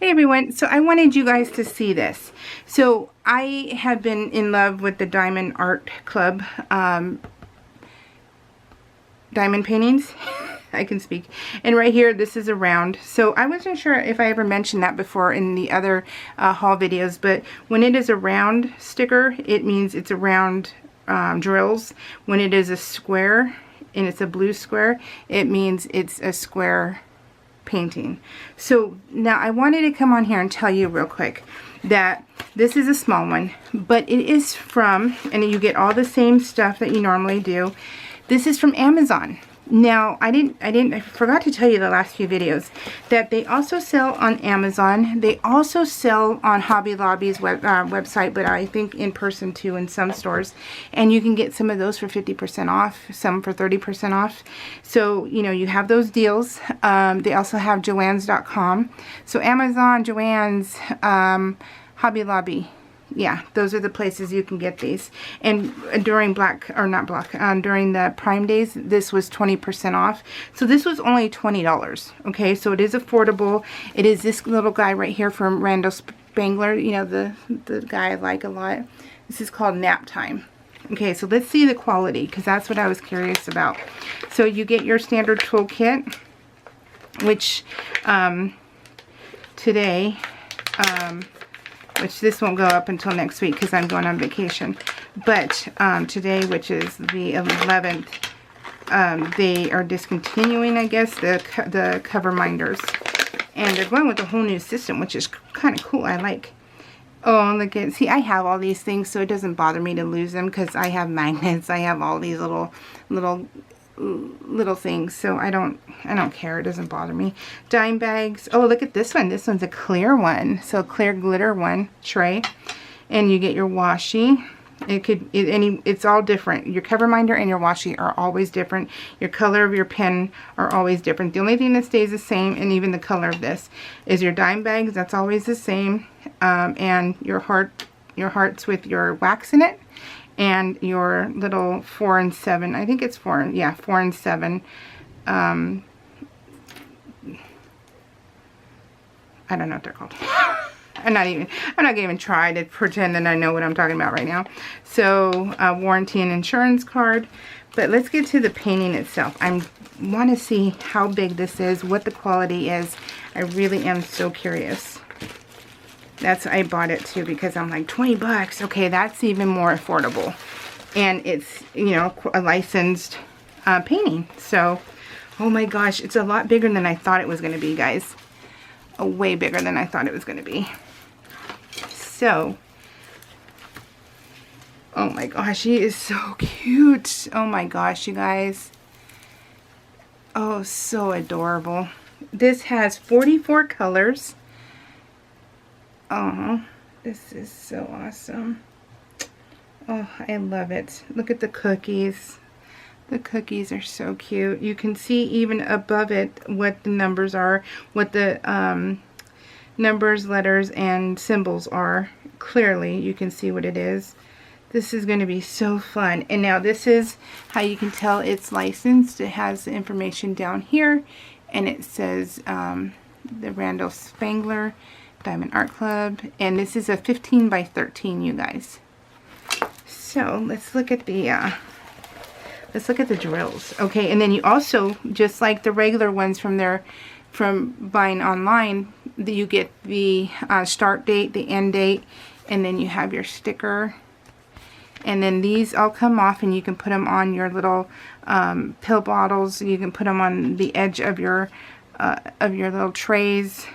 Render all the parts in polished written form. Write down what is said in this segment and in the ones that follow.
Hey everyone, so I wanted you guys to see this. So I have been in love with the Diamond Art Club diamond paintings. I can speak. And right here, this is a round. So I wasn't sure if I ever mentioned that before in the other haul videos, but when it is a round sticker, it means it's a round drills. When it is a square and it's a blue square, it means it's a square painting. So now I wanted to come on here and tell you real quick that this is a small one, but it is from, and you get all the same stuff that you normally do. This is from Amazon. Now I forgot to tell you the last few videos that they also sell on Amazon. They also sell on Hobby Lobby's website, but I think in person too in some stores. And you can get some of those for 50% off, some for 30% off. So, you know, you have those deals. They also have Joann's.com. So Amazon, Joann's, Hobby Lobby. Yeah, those are the places you can get these. And during during the Prime Days, this was 20% off. So this was only $20. Okay, so it is affordable. It is this little guy right here from Randall Spangler. You know, the guy I like a lot. This is called Nap Time. Okay, so let's see the quality, because that's what I was curious about. So you get your standard toolkit, which today... which this won't go up until next week because I'm going on vacation. But today, which is the 11th, they are discontinuing, I guess, the cover minders. And they're going with a whole new system, which is kind of cool. I like. Oh, look at, see, I have all these things, so it doesn't bother me to lose them because I have magnets. I have all these little things, so I don't care. It doesn't bother me. Dime bags. Oh, look at this one. This one's a clear one, so clear glitter one tray, and you get your washi. It's all different. Your cover minder and your washi are always different. Your color of your pen are always different. The only thing that stays the same, and even the color of this, is your dime bags. That's always the same, and your hearts with your wax in it. And your little 4 and 7, I think it's 4, yeah, 4 and 7. I don't know what they're called. I'm not gonna even try to pretend that I know what I'm talking about right now. So warranty and insurance card. But let's get to the painting itself. I want to see how big this is, what the quality is. I really am so curious. I bought it too because I'm like, 20 bucks. Okay, that's even more affordable. And it's, you know, a licensed painting. So, oh my gosh, it's a lot bigger than I thought it was going to be, guys. Way bigger than I thought it was going to be. So, oh my gosh, he is so cute. Oh my gosh, you guys. Oh, so adorable. This has 44 colors. Oh, this is so awesome. Oh, I love it. Look at the cookies. The cookies are so cute. You can see even above it what the numbers are, what the numbers, letters, and symbols are. Clearly, you can see what it is. This is going to be so fun. And now this is how you can tell it's licensed. It has the information down here, and it says the Randall Spangler Diamond Art Club, and this is a 15 by 13, you guys. So let's look at the drills. Okay, and then you also, just like the regular ones from buying online, you get the start date, the end date, and then you have your sticker. And then these all come off, and you can put them on your little pill bottles. You can put them on the edge of your little trays.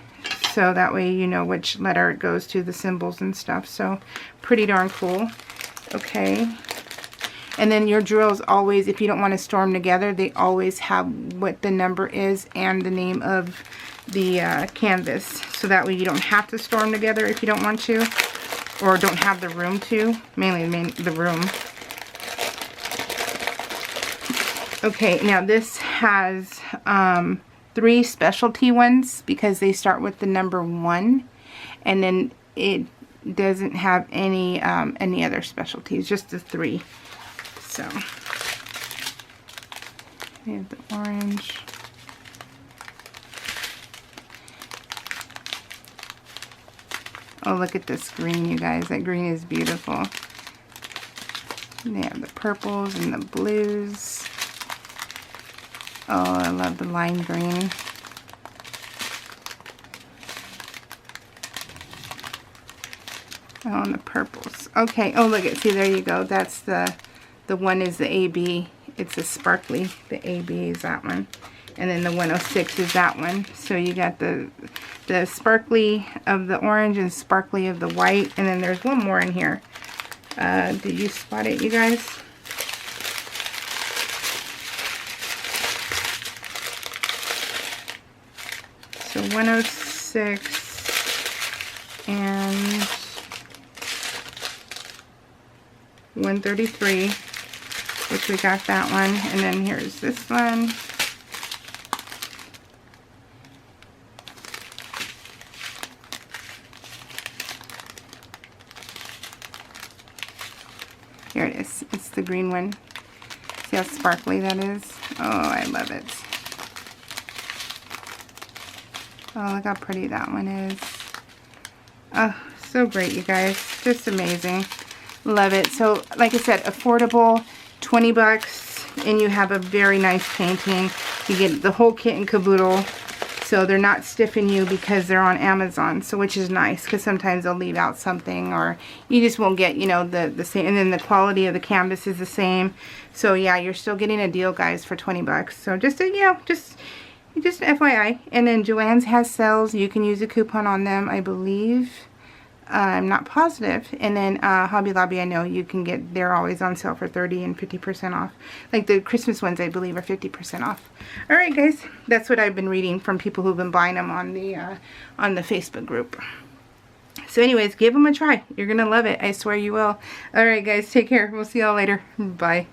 So that way you know which letter it goes to, the symbols and stuff. So pretty darn cool. Okay. And then your drills always, if you don't want to store them together, they always have what the number is and the name of the canvas. So that way you don't have to store them together if you don't want to, or don't have the room to. Mainly the room. Okay, now this has 3 specialty ones because they start with the number 1, and then it doesn't have any other specialties, just the 3. So we have the orange, Oh, look at this green, you guys. That green is beautiful. They have the purples and the blues. Oh, I love the lime green. Oh, and the purples. Okay. Oh, look at, see, there you go. That's the one is the AB. It's a sparkly. The AB is that one. And then the 106 is that one. So you got the sparkly of the orange and sparkly of the white. And then there's one more in here. Did you spot it, you guys? So 106 and 133, which we got that one. And then here's this one. Here it is. It's the green one. See how sparkly that is? Oh, I love it. Oh, look how pretty that one is. Oh, so great, you guys. Just amazing. Love it. So, like I said, affordable, 20 bucks, and you have a very nice painting. You get the whole kit and caboodle. So they're not stiffing you because they're on Amazon, so which is nice, because sometimes they'll leave out something, or you just won't get, you know, the same. And then the quality of the canvas is the same. So yeah, you're still getting a deal, guys, for 20 bucks. So just you know, just FYI. And then Joann's has sales. You can use a coupon on them, I believe. I'm not positive. And then Hobby Lobby, I know you can get, they're always on sale for 30 and 50% off. Like the Christmas ones, I believe, are 50% off. Alright, guys, that's what I've been reading from people who've been buying them on the Facebook group. So anyways, give them a try. You're going to love it. I swear you will. Alright, guys, take care. We'll see y'all later. Bye.